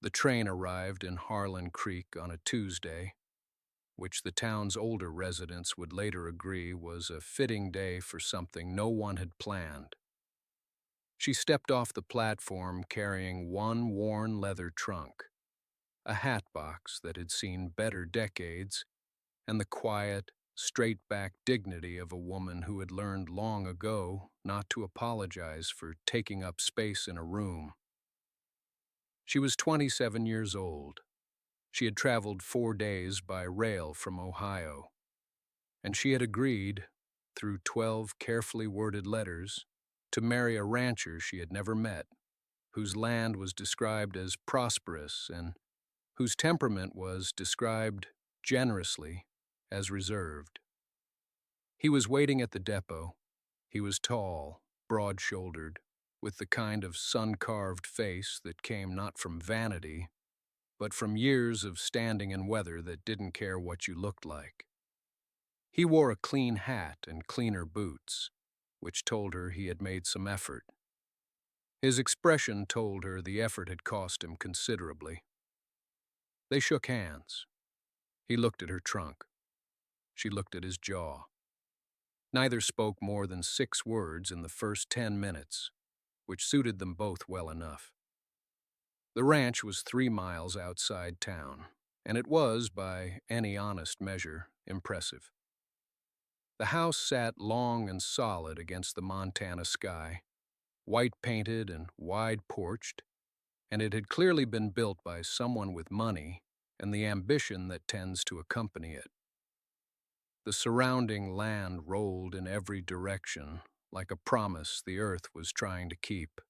The train arrived in Harlan Creek on a Tuesday, which the town's older residents would later agree was a fitting day for something no one had planned. She stepped off the platform carrying one worn leather trunk, a hat box that had seen better decades, and the quiet, straight-back dignity of a woman who had learned long ago not to apologize for taking up space in a room. She was 27 years old. She had traveled 4 days by rail from Ohio, and she had agreed, through 12 carefully worded letters, to marry a rancher she had never met, whose land was described as prosperous and whose temperament was described, generously, as reserved. He was waiting at the depot. He was tall, broad-shouldered, with the kind of sun-carved face that came not from vanity, but from years of standing in weather that didn't care what you looked like. He wore a clean hat and cleaner boots, which told her he had made some effort. His expression told her the effort had cost him considerably. They shook hands. He looked at her trunk. She looked at his jaw. Neither spoke more than 6 words in the first 10 minutes, which suited them both well enough. The ranch was 3 miles outside town, and it was, by any honest measure, impressive. The house sat long and solid against the Montana sky, white-painted and wide-porched, and it had clearly been built by someone with money and the ambition that tends to accompany it. The surrounding land rolled in every direction, like a promise the earth was trying to keep.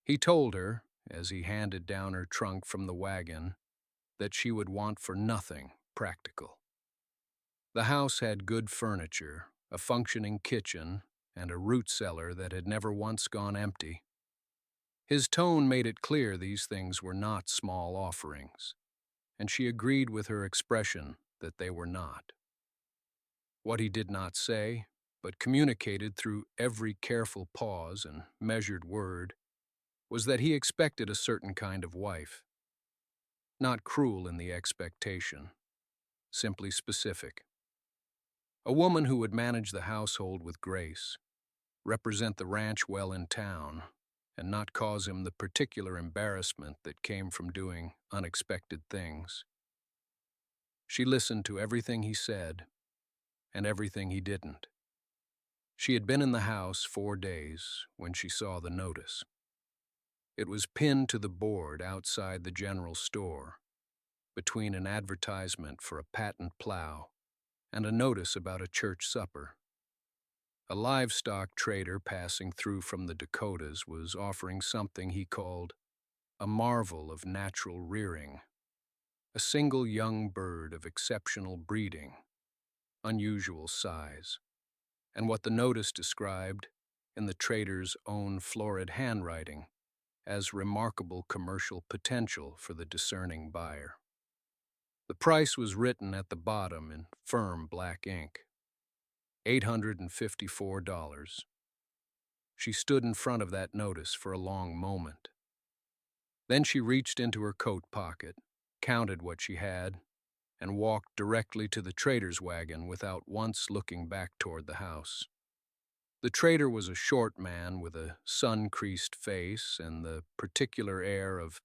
He told her, as he handed down her trunk from the wagon, that she would want for nothing practical. The house had good furniture, a functioning kitchen, and a root cellar that had never once gone empty. His tone made it clear these things were not small offerings, and she agreed with her expression that they were not. What he did not say, but communicated through every careful pause and measured word, was that he expected a certain kind of wife. Not cruel in the expectation, simply specific. A woman who would manage the household with grace, represent the ranch well in town, and not cause him the particular embarrassment that came from doing unexpected things. She listened to everything he said, and everything he didn't. She had been in the house 4 days when she saw the notice. It was pinned to the board outside the general store, between an advertisement for a patent plow and a notice about a church supper. A livestock trader passing through from the Dakotas was offering something he called a marvel of natural rearing, a single young bird of exceptional breeding, unusual size, and what the notice described, in the trader's own florid handwriting, as remarkable commercial potential for the discerning buyer. The price was written at the bottom in firm black ink. $854. She stood in front of that notice for a long moment. Then she reached into her coat pocket, counted what she had, and walked directly to the trader's wagon without once looking back toward the house. The trader was a short man with a sun-creased face and the particular air of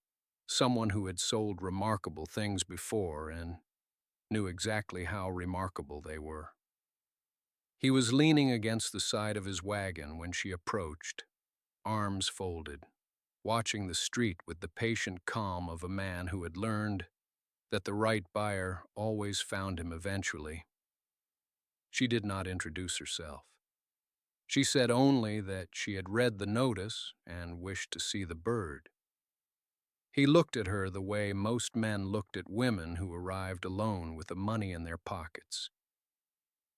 someone who had sold remarkable things before and knew exactly how remarkable they were. He was leaning against the side of his wagon when she approached, arms folded, watching the street with the patient calm of a man who had learned that the right buyer always found him eventually. She did not introduce herself. She said only that she had read the notice and wished to see the bird. He looked at her the way most men looked at women who arrived alone with the money in their pockets,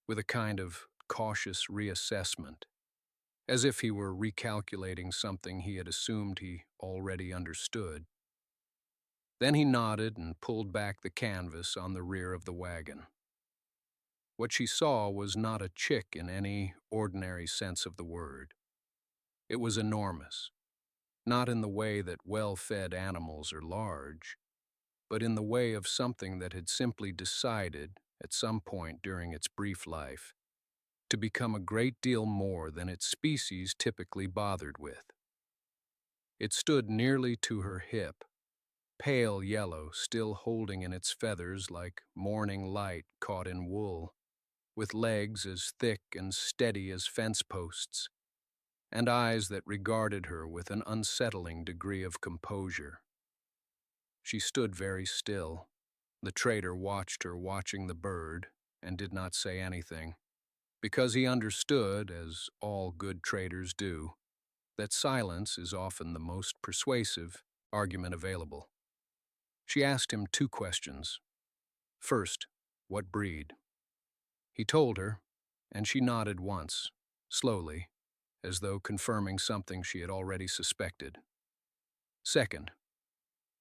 with a kind of cautious reassessment, as if he were recalculating something he had assumed he already understood. Then he nodded and pulled back the canvas on the rear of the wagon. What she saw was not a chick in any ordinary sense of the word. It was enormous, not in the way that well-fed animals are large, but in the way of something that had simply decided, at some point during its brief life, to become a great deal more than its species typically bothered with. It stood nearly to her hip, pale yellow, still holding in its feathers like morning light caught in wool, with legs as thick and steady as fence posts, and eyes that regarded her with an unsettling degree of composure. She stood very still. The trader watched her watching the bird and did not say anything, because he understood, as all good traders do, that silence is often the most persuasive argument available. She asked him 2 questions. First, what breed? He told her, and she nodded once, slowly, as though confirming something she had already suspected. Second,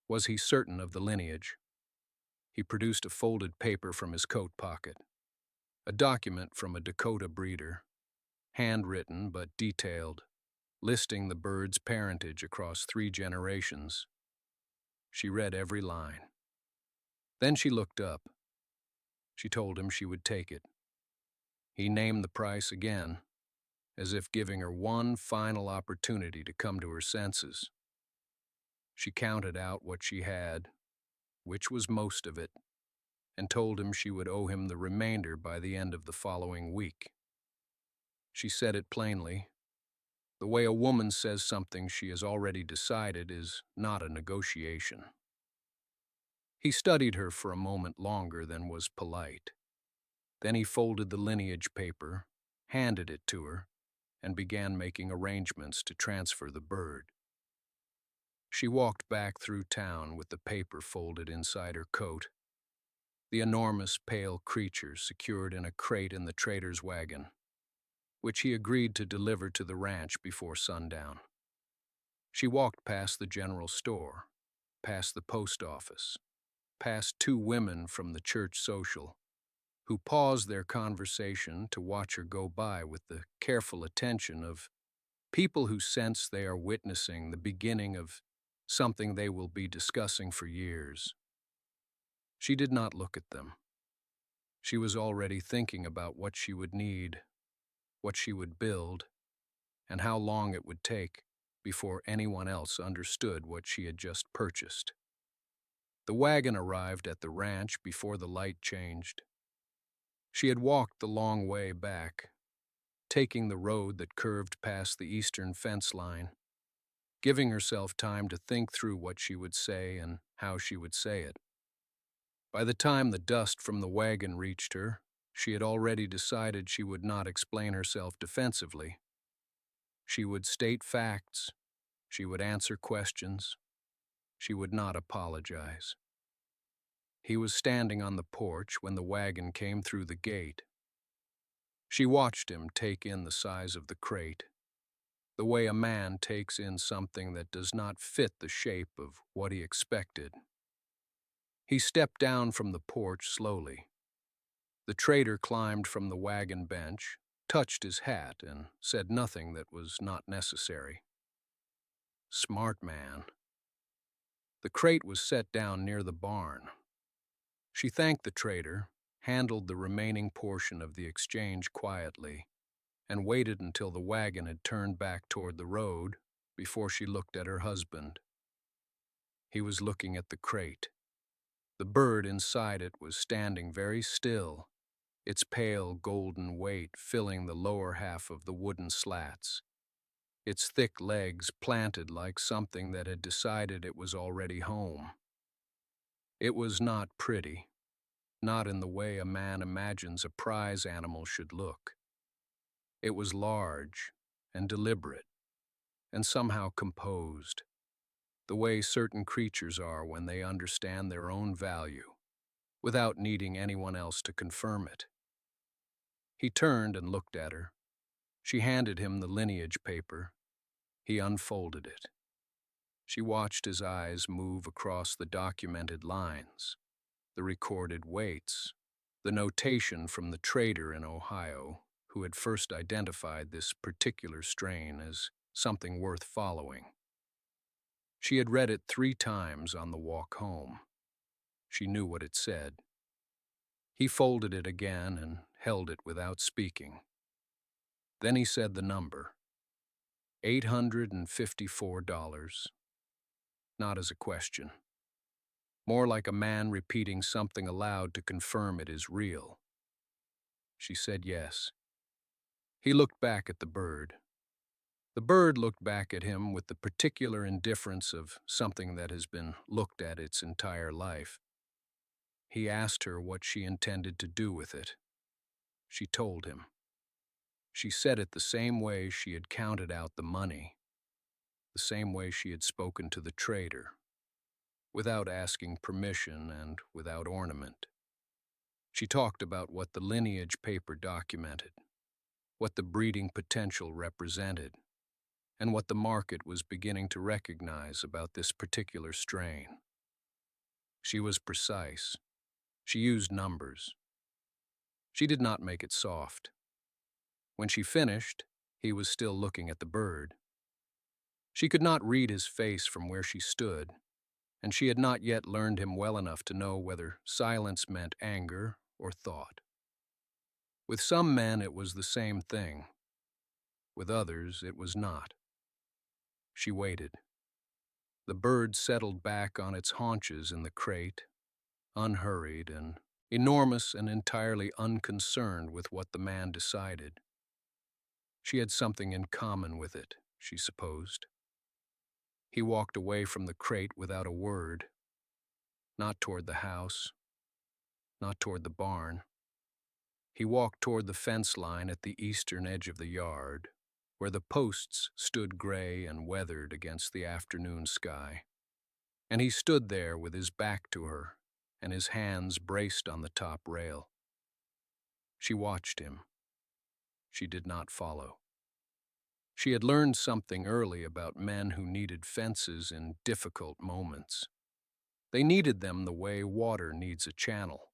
was he certain of the lineage? He produced a folded paper from his coat pocket, a document from a Dakota breeder, handwritten but detailed, listing the bird's parentage across 3 generations. She read every line. Then she looked up. She told him she would take it. He named the price again, as if giving her one final opportunity to come to her senses. She counted out what she had, which was most of it, and told him she would owe him the remainder by the end of the following week. She said it plainly. The way a woman says something she has already decided is not a negotiation. He studied her for a moment longer than was polite. Then he folded the lineage paper, handed it to her, and began making arrangements to transfer the bird. She walked back through town with the paper folded inside her coat, the enormous pale creature secured in a crate in the trader's wagon, which he agreed to deliver to the ranch before sundown. She walked past the general store, past the post office, past 2 women from the church social, who paused their conversation to watch her go by with the careful attention of people who sense they are witnessing the beginning of something they will be discussing for years. She did not look at them. She was already thinking about what she would need, what she would build, and how long it would take before anyone else understood what she had just purchased. The wagon arrived at the ranch before the light changed. She had walked the long way back, taking the road that curved past the eastern fence line, giving herself time to think through what she would say and how she would say it. By the time the dust from the wagon reached her, she had already decided she would not explain herself defensively. She would state facts, she would answer questions, she would not apologize. He was standing on the porch when the wagon came through the gate. She watched him take in the size of the crate, the way a man takes in something that does not fit the shape of what he expected. He stepped down from the porch slowly. The trader climbed from the wagon bench, touched his hat, and said nothing that was not necessary. Smart man. The crate was set down near the barn. She thanked the trader, handled the remaining portion of the exchange quietly, and waited until the wagon had turned back toward the road before she looked at her husband. He was looking at the crate. The bird inside it was standing very still, its pale golden weight filling the lower half of the wooden slats, its thick legs planted like something that had decided it was already home. It was not pretty, not in the way a man imagines a prize animal should look. It was large and deliberate, and somehow composed, the way certain creatures are when they understand their own value, without needing anyone else to confirm it. He turned and looked at her. She handed him the lineage paper. He unfolded it. She watched his eyes move across the documented lines, the recorded weights, the notation from the trader in Ohio who had first identified this particular strain as something worth following. She had read it 3 times on the walk home. She knew what it said. He folded it again and held it without speaking. Then he said the number, $854, not as a question, more like a man repeating something aloud to confirm it is real. She said yes. He looked back at the bird. The bird looked back at him with the particular indifference of something that has been looked at its entire life. He asked her what she intended to do with it. She told him. She said it the same way she had counted out the money, the same way she had spoken to the trader, without asking permission and without ornament. She talked about what the lineage paper documented, what the breeding potential represented, and what the market was beginning to recognize about this particular strain. She was precise. She used numbers. She did not make it soft. When she finished, he was still looking at the bird. She could not read his face from where she stood, and she had not yet learned him well enough to know whether silence meant anger or thought. With some men it was the same thing. With others it was not. She waited. The bird settled back on its haunches in the crate, unhurried and enormous and entirely unconcerned with what the man decided. She had something in common with it, she supposed. He walked away from the crate without a word, not toward the house, not toward the barn. He walked toward the fence line at the eastern edge of the yard, where the posts stood gray and weathered against the afternoon sky. And he stood there with his back to her and his hands braced on the top rail. She watched him. She did not follow. She had learned something early about men who needed fences in difficult moments. They needed them the way water needs a channel,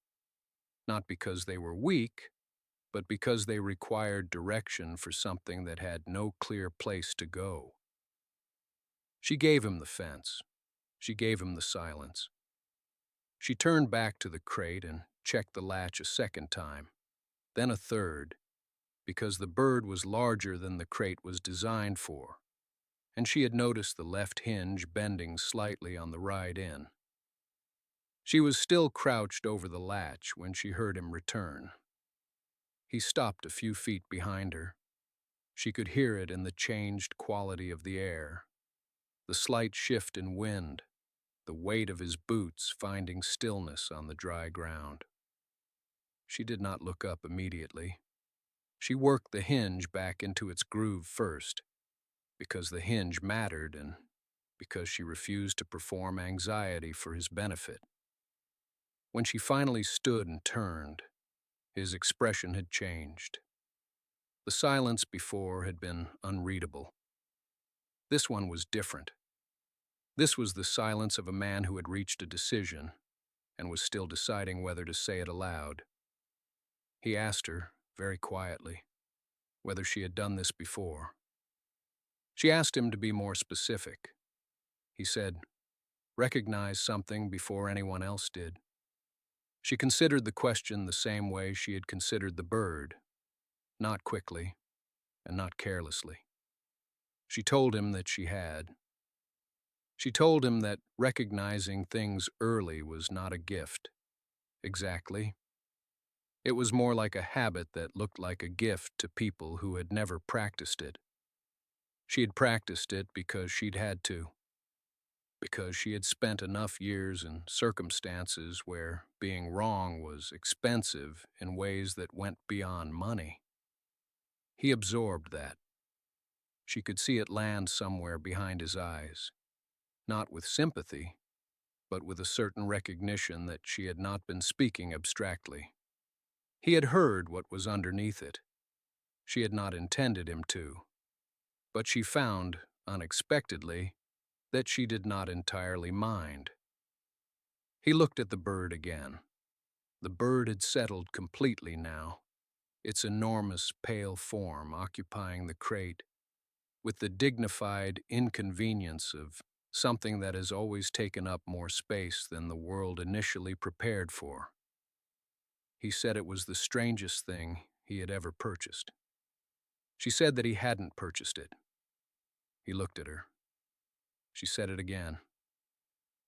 not because they were weak, but because they required direction for something that had no clear place to go. She gave him the fence. She gave him the silence. She turned back to the crate and checked the latch a second time, then a third, because the bird was larger than the crate was designed for, and she had noticed the left hinge bending slightly on the ride in. She was still crouched over the latch when she heard him return. He stopped a few feet behind her. She could hear it in the changed quality of the air, the slight shift in wind, the weight of his boots finding stillness on the dry ground. She did not look up immediately. She worked the hinge back into its groove first, because the hinge mattered and because she refused to perform anxiety for his benefit. When she finally stood and turned, his expression had changed. The silence before had been unreadable. This one was different. This was the silence of a man who had reached a decision and was still deciding whether to say it aloud. He asked her, very quietly, whether she had done this before. She asked him to be more specific. He said, "Recognize something before anyone else did." She considered the question the same way she had considered the bird, not quickly and not carelessly. She told him that she had. She told him that recognizing things early was not a gift. Exactly. It was more like a habit that looked like a gift to people who had never practiced it. She had practiced it because she'd had to, because she had spent enough years in circumstances where being wrong was expensive in ways that went beyond money. He absorbed that. She could see it land somewhere behind his eyes, not with sympathy, but with a certain recognition that she had not been speaking abstractly. He had heard what was underneath it. She had not intended him to, but she found, unexpectedly, that she did not entirely mind. He looked at the bird again. The bird had settled completely now, its enormous pale form occupying the crate, with the dignified inconvenience of something that has always taken up more space than the world initially prepared for. He said it was the strangest thing he had ever purchased. She said that he hadn't purchased it. He looked at her. She said it again,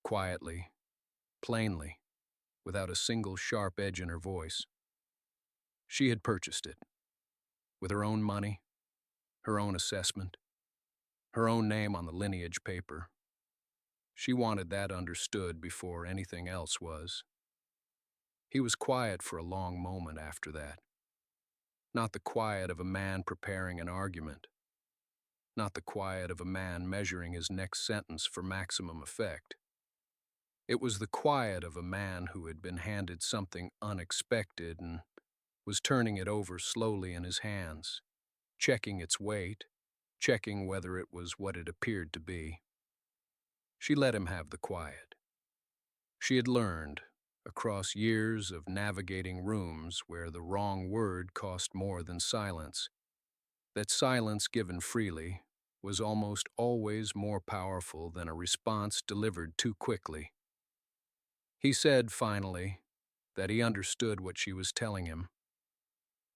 quietly, plainly, without a single sharp edge in her voice. She had purchased it, with her own money, her own assessment, her own name on the lineage paper. She wanted that understood before anything else was. He was quiet for a long moment after that. Not the quiet of a man preparing an argument. Not the quiet of a man measuring his next sentence for maximum effect. It was the quiet of a man who had been handed something unexpected and was turning it over slowly in his hands, checking its weight, checking whether it was what it appeared to be. She let him have the quiet. She had learned, across years of navigating rooms where the wrong word cost more than silence, that silence given freely was almost always more powerful than a response delivered too quickly. He said, finally, that he understood what she was telling him.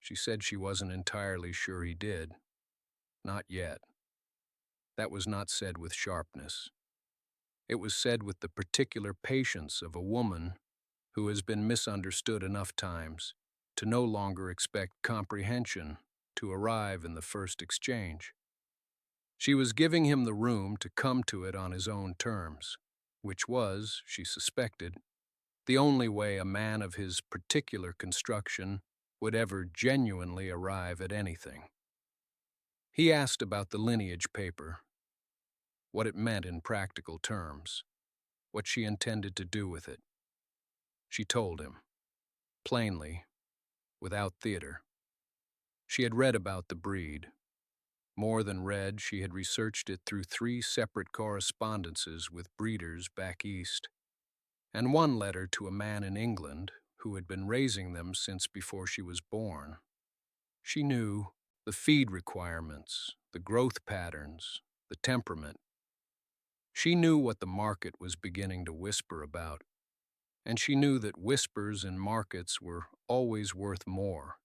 She said she wasn't entirely sure he did. Not yet. That was not said with sharpness. It was said with the particular patience of a woman who has been misunderstood enough times to no longer expect comprehension to arrive in the first exchange. She was giving him the room to come to it on his own terms, which was, she suspected, the only way a man of his particular construction would ever genuinely arrive at anything. He asked about the lineage paper, what it meant in practical terms, what she intended to do with it. She told him, plainly, without theater. She had read about the breed. More than read, she had researched it through 3 separate correspondences with breeders back east, and 1 letter to a man in England who had been raising them since before she was born. She knew the feed requirements, the growth patterns, the temperament. She knew what the market was beginning to whisper about, and she knew that whispers in markets were always worth more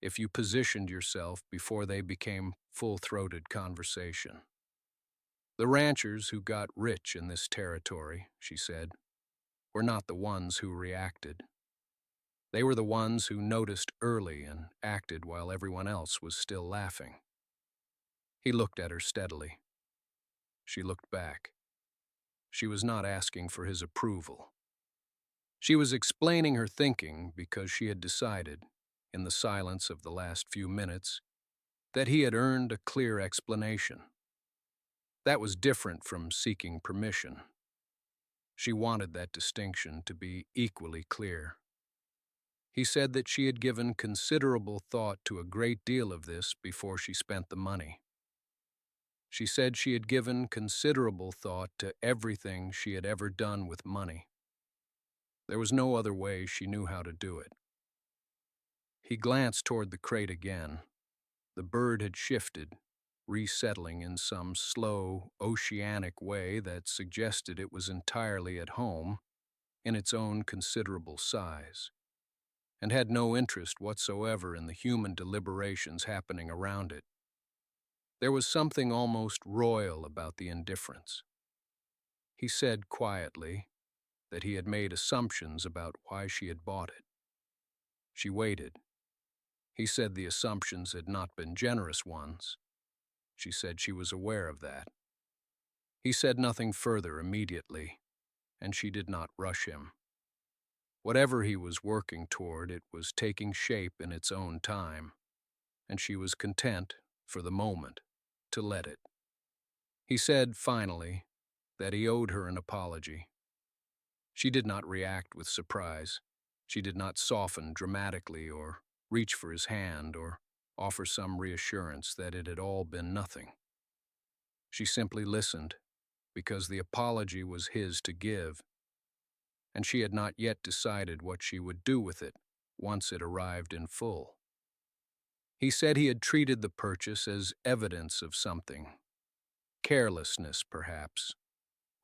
if you positioned yourself before they became full-throated conversation. The ranchers who got rich in this territory, she said, were not the ones who reacted. They were the ones who noticed early and acted while everyone else was still laughing. He looked at her steadily. She looked back. She was not asking for his approval. She was explaining her thinking because she had decided, in the silence of the last few minutes, that he had earned a clear explanation. That was different from seeking permission. She wanted that distinction to be equally clear. He said that she had given considerable thought to a great deal of this before she spent the money. She said she had given considerable thought to everything she had ever done with money. There was no other way she knew how to do it. He glanced toward the crate again. The bird had shifted, resettling in some slow, oceanic way that suggested it was entirely at home, in its own considerable size, and had no interest whatsoever in the human deliberations happening around it. There was something almost royal about the indifference. He said quietly that he had made assumptions about why she had bought it. She waited. He said the assumptions had not been generous ones. She said she was aware of that. He said nothing further immediately, and she did not rush him. Whatever he was working toward, it was taking shape in its own time, and she was content, for the moment, to let it. He said, finally, that he owed her an apology. She did not react with surprise. She did not soften dramatically or reach for his hand or offer some reassurance that it had all been nothing. She simply listened, because the apology was his to give, and she had not yet decided what she would do with it once it arrived in full. He said he had treated the purchase as evidence of something, carelessness perhaps,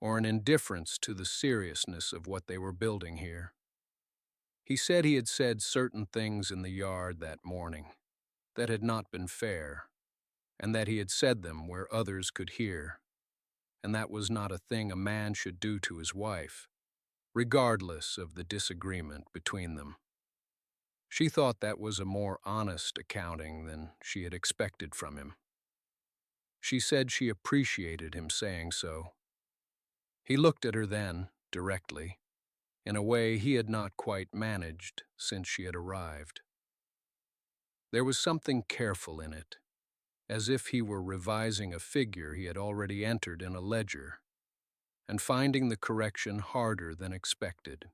or an indifference to the seriousness of what they were building here. He said he had said certain things in the yard that morning that had not been fair, and that he had said them where others could hear, and that was not a thing a man should do to his wife, regardless of the disagreement between them. She thought that was a more honest accounting than she had expected from him. She said she appreciated him saying so. He looked at her then, directly, in a way he had not quite managed since she had arrived. There was something careful in it, as if he were revising a figure he had already entered in a ledger, and finding the correction harder than expected.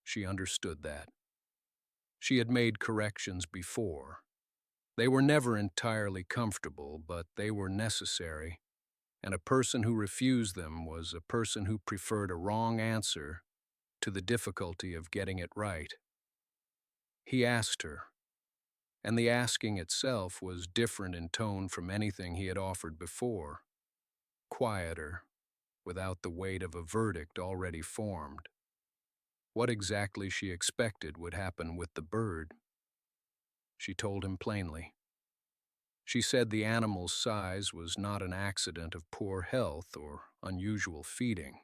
She understood that. She had made corrections before. They were never entirely comfortable, but they were necessary, and a person who refused them was a person who preferred a wrong answer to the difficulty of getting it right. He asked her, and the asking itself was different in tone from anything he had offered before, quieter, without the weight of a verdict already formed. What exactly she expected would happen with the bird. She told him plainly. She said the animal's size was not an accident of poor health or unusual feeding.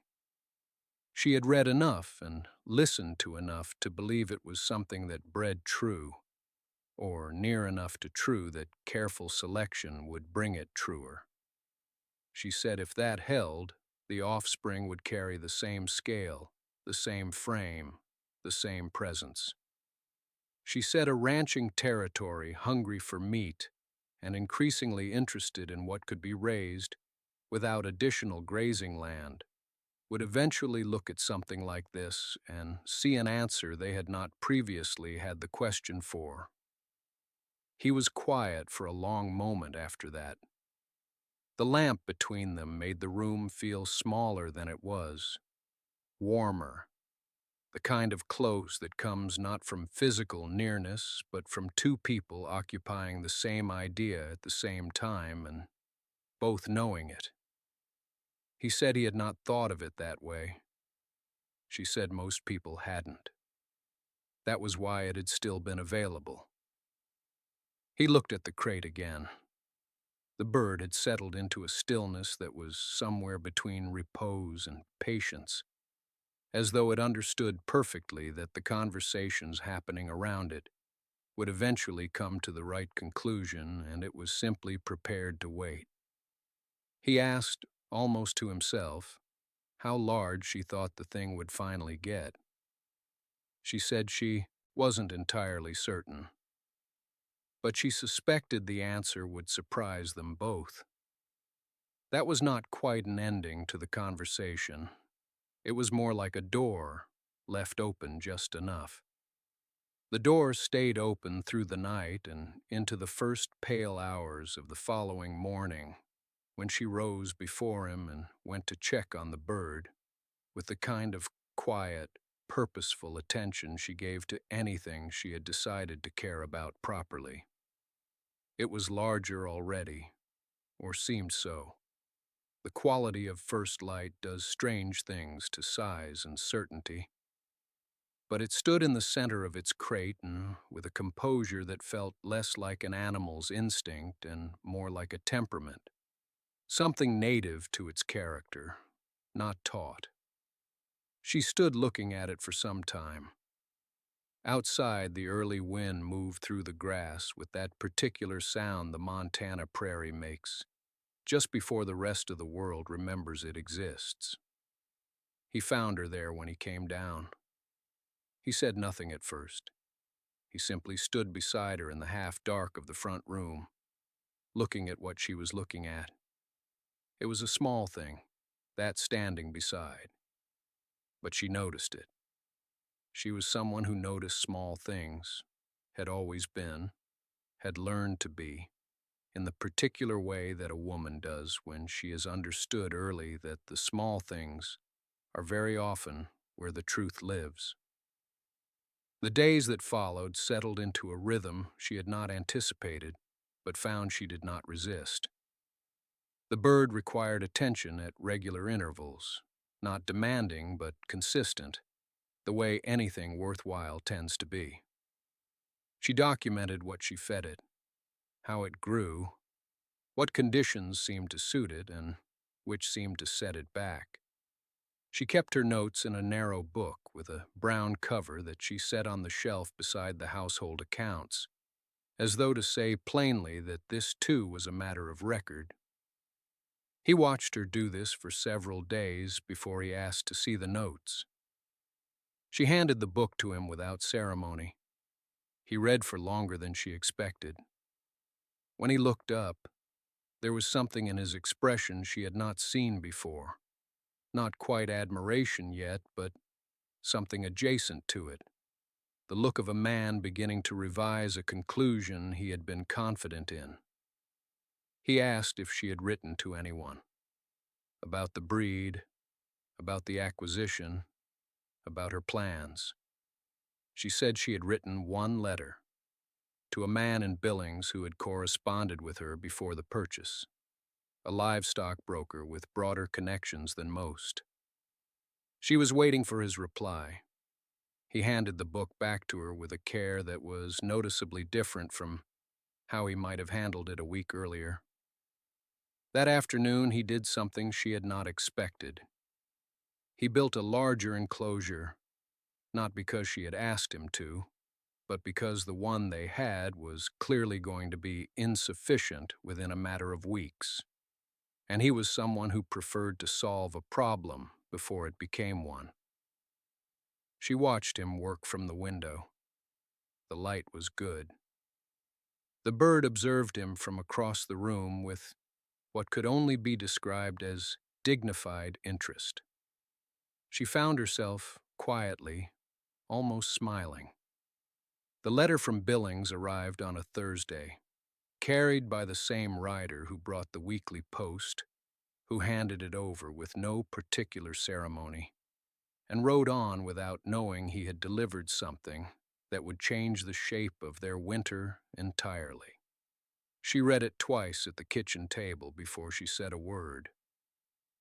She had read enough and listened to enough to believe it was something that bred true, or near enough to true that careful selection would bring it truer. She said if that held, the offspring would carry the same scale, the same frame, the same presence. She said a ranching territory hungry for meat and increasingly interested in what could be raised without additional grazing land would eventually look at something like this and see an answer they had not previously had the question for. He was quiet for a long moment after that. The lamp between them made the room feel smaller than it was, warmer, the kind of close that comes not from physical nearness, but from two people occupying the same idea at the same time and both knowing it. He said he had not thought of it that way. She said most people hadn't. That was why it had still been available. He looked at the crate again. The bird had settled into a stillness that was somewhere between repose and patience, as though it understood perfectly that the conversations happening around it would eventually come to the right conclusion, and it was simply prepared to wait. He asked, almost to himself, how large she thought the thing would finally get. She said she wasn't entirely certain, but she suspected the answer would surprise them both. That was not quite an ending to the conversation. It was more like a door, left open just enough. The door stayed open through the night and into the first pale hours of the following morning, when she rose before him and went to check on the bird, with the kind of quiet, purposeful attention she gave to anything she had decided to care about properly. It was larger already, or seemed so. The quality of first light does strange things to size and certainty. But it stood in the center of its crate and with a composure that felt less like an animal's instinct and more like a temperament, something native to its character, not taught. She stood looking at it for some time. Outside, the early wind moved through the grass with that particular sound the Montana prairie makes, just before the rest of the world remembers it exists. He found her there when he came down. He said nothing at first. He simply stood beside her in the half-dark of the front room, looking at what she was looking at. It was a small thing, that standing beside. But she noticed it. She was someone who noticed small things, had always been, had learned to be, in the particular way that a woman does when she has understood early that the small things are very often where the truth lives. The days that followed settled into a rhythm she had not anticipated, but found she did not resist. The bird required attention at regular intervals, not demanding but consistent, the way anything worthwhile tends to be. She documented what she fed it, how it grew, what conditions seemed to suit it, and which seemed to set it back. She kept her notes in a narrow book with a brown cover that she set on the shelf beside the household accounts, as though to say plainly that this too was a matter of record. He watched her do this for several days before he asked to see the notes. She handed the book to him without ceremony. He read for longer than she expected. When he looked up, there was something in his expression she had not seen before. Not quite admiration yet, but something adjacent to it. The look of a man beginning to revise a conclusion he had been confident in. He asked if she had written to anyone. About the breed, about the acquisition, about her plans. She said she had written one letter, to a man in Billings who had corresponded with her before the purchase, a livestock broker with broader connections than most. She was waiting for his reply. He handed the book back to her with a care that was noticeably different from how he might have handled it a week earlier. That afternoon, he did something she had not expected. He built a larger enclosure, not because she had asked him to, but because the one they had was clearly going to be insufficient within a matter of weeks. And he was someone who preferred to solve a problem before it became one. She watched him work from the window. The light was good. The bird observed him from across the room with what could only be described as dignified interest. She found herself, quietly, almost smiling. The letter from Billings arrived on a Thursday, carried by the same rider who brought the weekly post, who handed it over with no particular ceremony, and rode on without knowing he had delivered something that would change the shape of their winter entirely. She read it twice at the kitchen table before she said a word.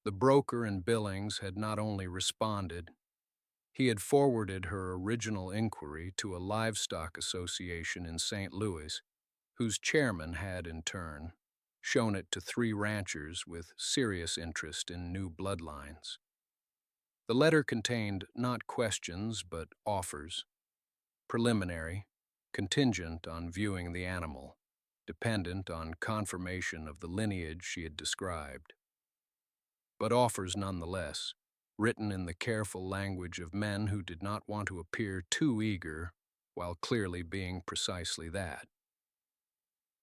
The broker in Billings had not only responded, he had forwarded her original inquiry to a livestock association in St. Louis, whose chairman had, in turn, shown it to 3 ranchers with serious interest in new bloodlines. The letter contained not questions but offers, preliminary, contingent on viewing the animal, dependent on confirmation of the lineage she had described. But offers nonetheless, written in the careful language of men who did not want to appear too eager while clearly being precisely that.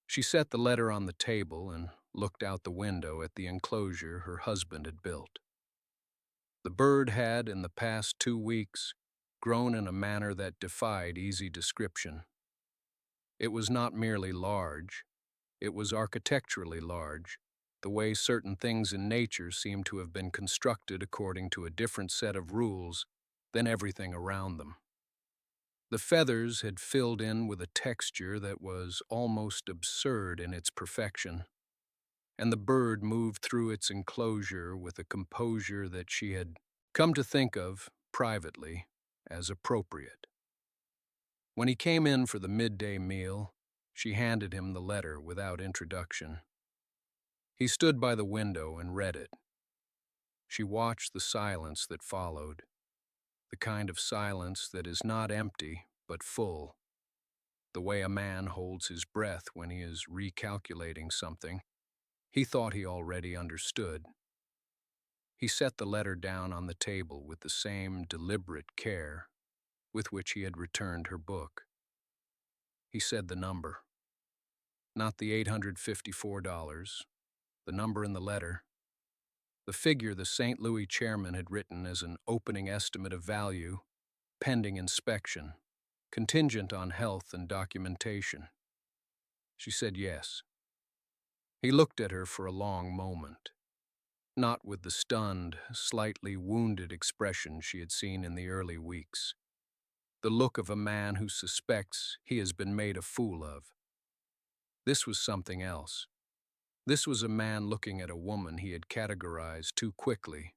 She set the letter on the table and looked out the window at the enclosure her husband had built. The bird had, in the past 2 weeks, grown in a manner that defied easy description. It was not merely large, it was architecturally large, the way certain things in nature seem to have been constructed according to a different set of rules than everything around them. The feathers had filled in with a texture that was almost absurd in its perfection, and the bird moved through its enclosure with a composure that she had come to think of, privately, as appropriate. When he came in for the midday meal, she handed him the letter without introduction. He stood by the window and read it. She watched the silence that followed, the kind of silence that is not empty but full, the way a man holds his breath when he is recalculating something he thought he already understood. He set the letter down on the table with the same deliberate care with which he had returned her book. He said the number. Not the $854, the number in the letter, the figure the St. Louis chairman had written as an opening estimate of value, pending inspection, contingent on health and documentation. She said yes. He looked at her for a long moment, not with the stunned, slightly wounded expression she had seen in the early weeks, the look of a man who suspects he has been made a fool of. This was something else. This was a man looking at a woman he had categorized too quickly,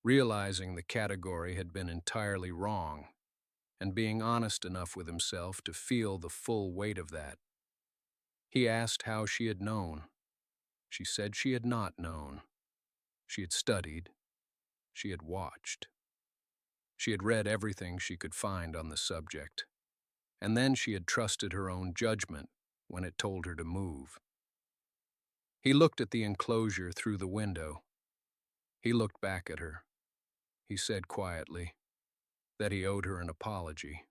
realizing the category had been entirely wrong, and being honest enough with himself to feel the full weight of that. He asked how she had known. She said she had not known. She had studied. She had watched. She had read everything she could find on the subject, and then she had trusted her own judgment when it told her to move. He looked at the enclosure through the window. He looked back at her. He said quietly that he owed her an apology.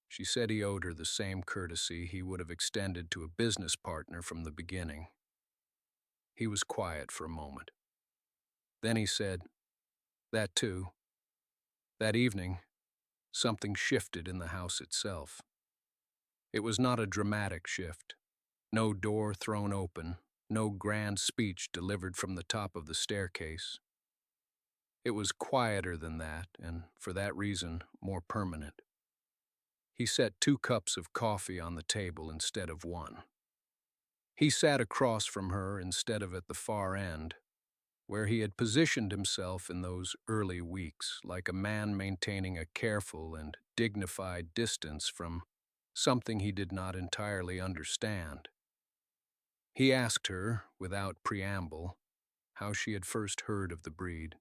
She said he owed her the same courtesy he would have extended to a business partner from the beginning. He was quiet for a moment. Then he said, "That too." That evening, something shifted in the house itself. It was not a dramatic shift. No door thrown open, no grand speech delivered from the top of the staircase. It was quieter than that, and for that reason, more permanent. He set 2 cups of coffee on the table instead of 1. He sat across from her instead of at the far end, where he had positioned himself in those early weeks, like a man maintaining a careful and dignified distance from something he did not entirely understand. He asked her, without preamble, how she had first heard of the breed.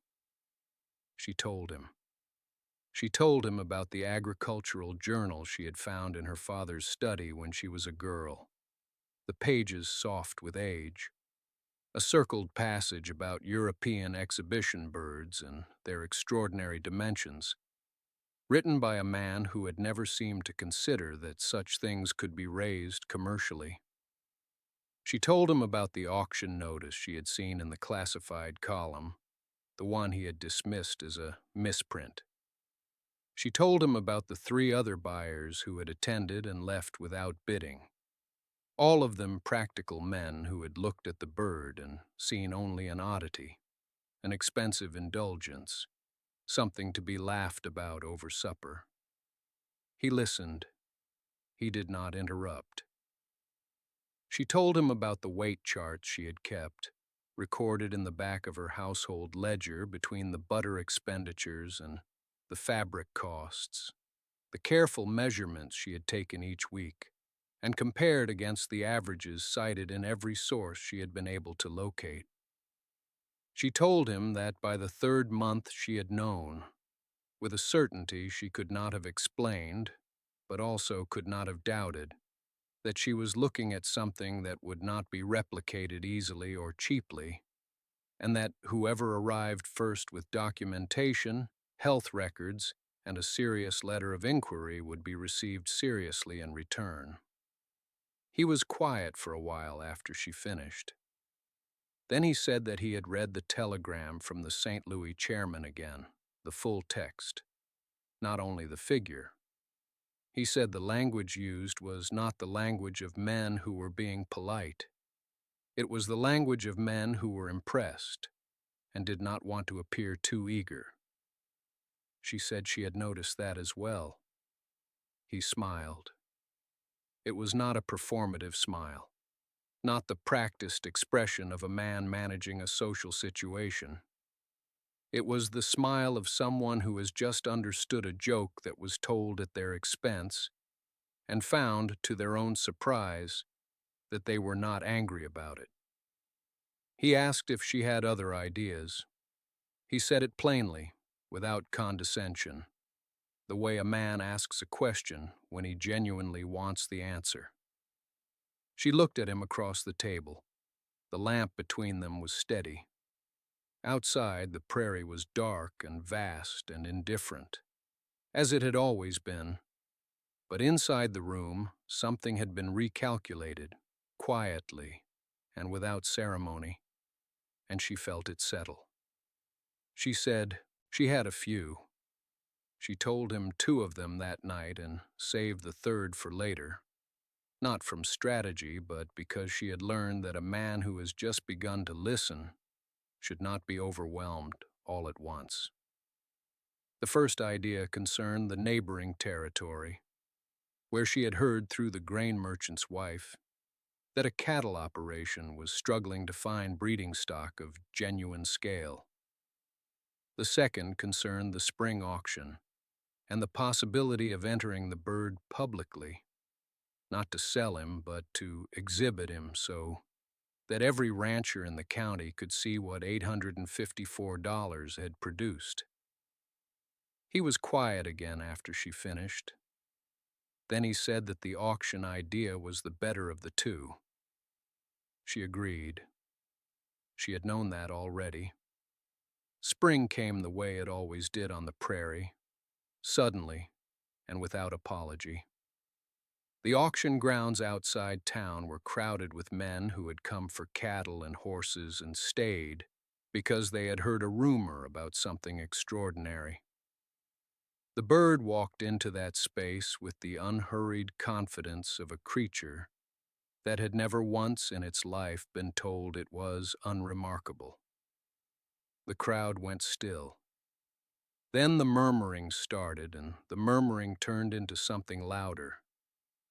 She told him. She told him about the agricultural journal she had found in her father's study when she was a girl, the pages soft with age, a circled passage about European exhibition birds and their extraordinary dimensions, written by a man who had never seemed to consider that such things could be raised commercially. She told him about the auction notice she had seen in the classified column, the one he had dismissed as a misprint. She told him about the 3 other buyers who had attended and left without bidding, all of them practical men who had looked at the bird and seen only an oddity, an expensive indulgence, something to be laughed about over supper. He listened. He did not interrupt. She told him about the weight charts she had kept, recorded in the back of her household ledger between the butter expenditures and the fabric costs, the careful measurements she had taken each week, and compared against the averages cited in every source she had been able to locate. She told him that by the 3rd month she had known, with a certainty she could not have explained, but also could not have doubted, that she was looking at something that would not be replicated easily or cheaply, and that whoever arrived first with documentation, health records, and a serious letter of inquiry would be received seriously in return. He was quiet for a while after she finished. Then he said that he had read the telegram from the St. Louis chairman again, the full text, not only the figure. He said the language used was not the language of men who were being polite. It was the language of men who were impressed and did not want to appear too eager. She said she had noticed that as well. He smiled. It was not a performative smile, not the practiced expression of a man managing a social situation. It was the smile of someone who has just understood a joke that was told at their expense and found, to their own surprise, that they were not angry about it. He asked if she had other ideas. He said it plainly, without condescension, the way a man asks a question when he genuinely wants the answer. She looked at him across the table. The lamp between them was steady. Outside, the prairie was dark and vast and indifferent, as it had always been. But inside the room, something had been recalculated, quietly and without ceremony, and she felt it settle. She said she had a few. She told him 2 of them that night and saved the 3rd for later, not from strategy, but because she had learned that a man who has just begun to listen should not be overwhelmed all at once. The first idea concerned the neighboring territory, where she had heard through the grain merchant's wife that a cattle operation was struggling to find breeding stock of genuine scale. The second concerned the spring auction and the possibility of entering the bird publicly, not to sell him, but to exhibit him so that every rancher in the county could see what $854 had produced. He was quiet again after she finished. Then he said that the auction idea was the better of the two. She agreed. She had known that already. Spring came the way it always did on the prairie, suddenly and without apology. The auction grounds outside town were crowded with men who had come for cattle and horses and stayed because they had heard a rumor about something extraordinary. The bird walked into that space with the unhurried confidence of a creature that had never once in its life been told it was unremarkable. The crowd went still. Then the murmuring started, and the murmuring turned into something louder.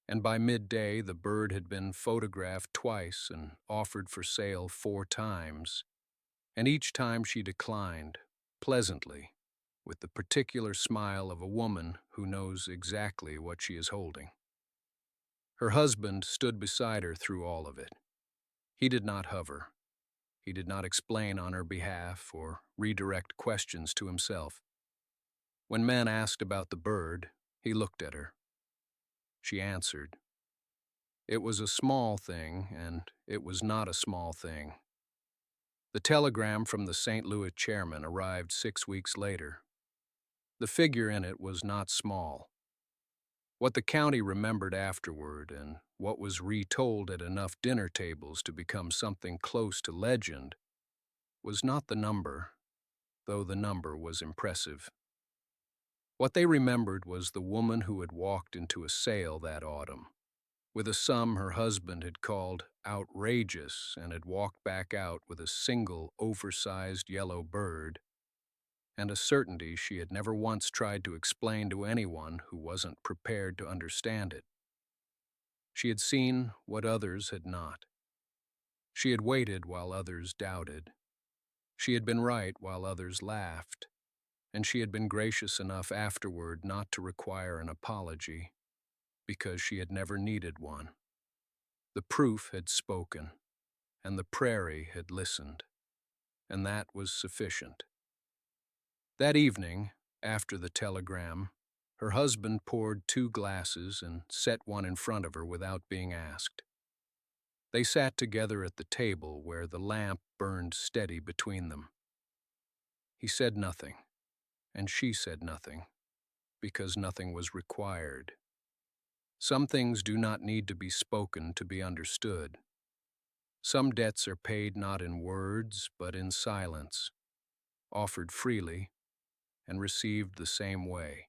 And by midday, the bird had been photographed twice and offered for sale 4 times, and each time she declined, pleasantly, with the particular smile of a woman who knows exactly what she is holding. Her husband stood beside her through all of it. He did not hover. He did not explain on her behalf or redirect questions to himself. When men asked about the bird, he looked at her. She answered. It was a small thing, and it was not a small thing. The telegram from the St. Louis chairman arrived 6 weeks later. The figure in it was not small. What the county remembered afterward, and what was retold at enough dinner tables to become something close to legend, was not the number, though the number was impressive. What they remembered was the woman who had walked into a sale that autumn, with a sum her husband had called outrageous and had walked back out with a single oversized yellow bird, and a certainty she had never once tried to explain to anyone who wasn't prepared to understand it. She had seen what others had not. She had waited while others doubted. She had been right while others laughed, and she had been gracious enough afterward not to require an apology, because she had never needed one. The proof had spoken, and the prairie had listened, and that was sufficient. That evening, after the telegram, her husband poured 2 glasses and set one in front of her without being asked. They sat together at the table where the lamp burned steady between them. He said nothing, and she said nothing, because nothing was required. Some things do not need to be spoken to be understood. Some debts are paid not in words, but in silence, offered freely, and received the same way.